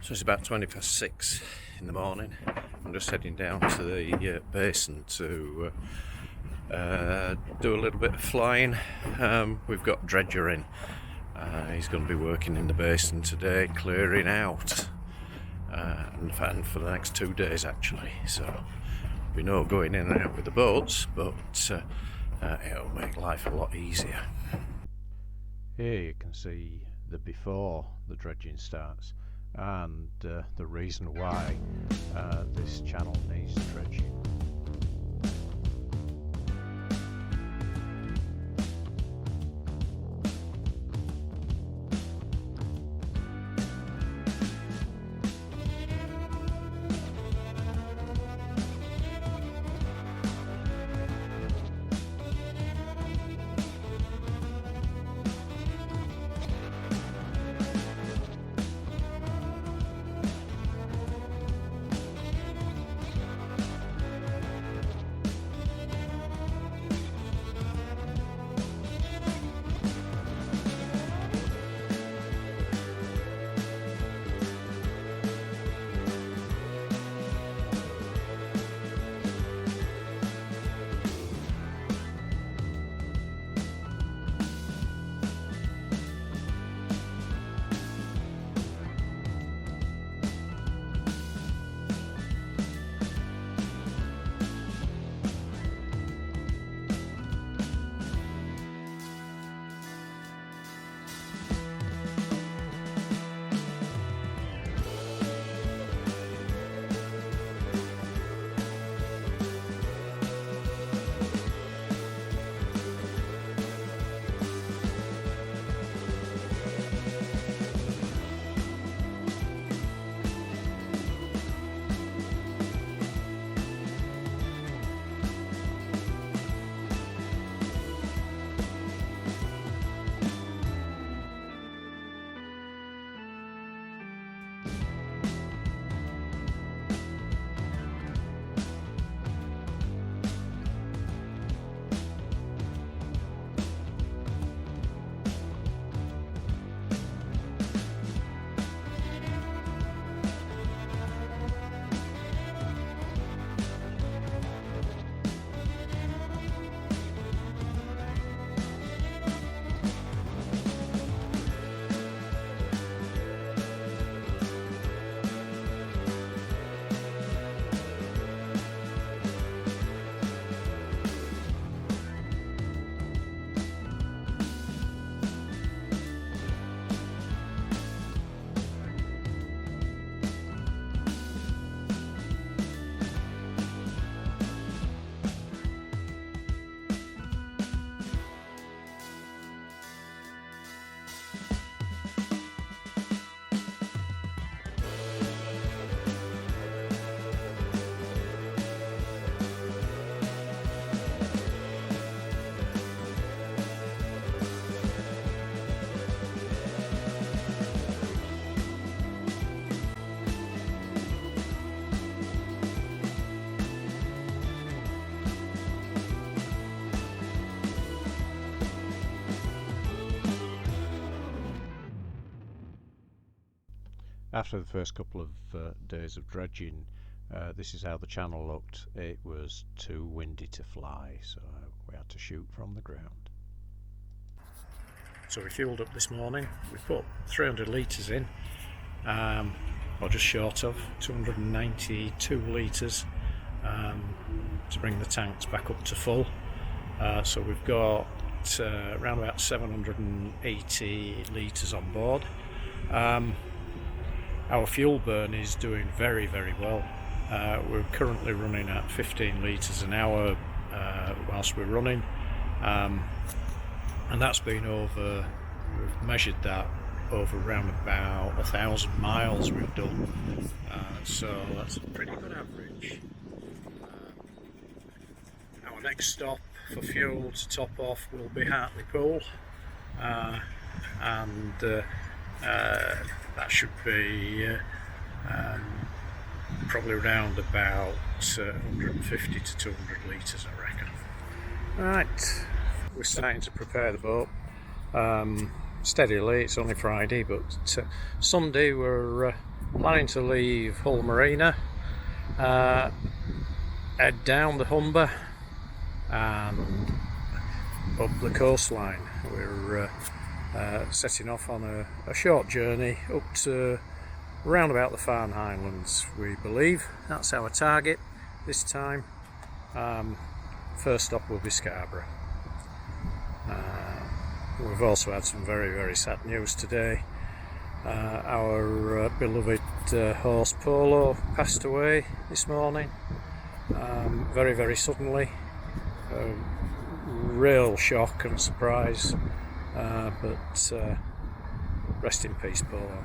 So it's about 6:20 in the morning. I'm just heading down to the basin to do a little bit of flying. We've got Dredger in. He's going to be working in the basin today, clearing out, and for the next 2 days actually. So we know going in and out with the boats, but it'll make life a lot easier. Here you can see the before the dredging starts and the reason why this channel needs dredging. After the first couple of days of dredging, this is how the channel looked. It was too windy to fly, so we had to shoot from the ground. So we fueled up this morning. We put 300 litres in, or just short of 292 litres to bring the tanks back up to full. So we've got around about 780 litres on board. Our fuel burn is doing very, very well. We're currently running at 15 litres an hour whilst we're running, and that's been over, we've measured that over around about 1,000 miles we've done, so that's a pretty good average. Our next stop for fuel to top off will be Hartlepool, and that should be probably around about 150 to 200 litres, I reckon. Right, we're starting to prepare the boat. steadily. It's only Friday, but Sunday we're Planning to leave Hull Marina, head down the Humber and up the coastline. We're setting off on a short journey up to round about the Farne Highlands, we believe. That's our target this time. First stop will be Scarborough. We've also had some very sad news today. Our beloved horse Polo passed away this morning, very suddenly. Real shock and surprise, but rest in peace, Polo.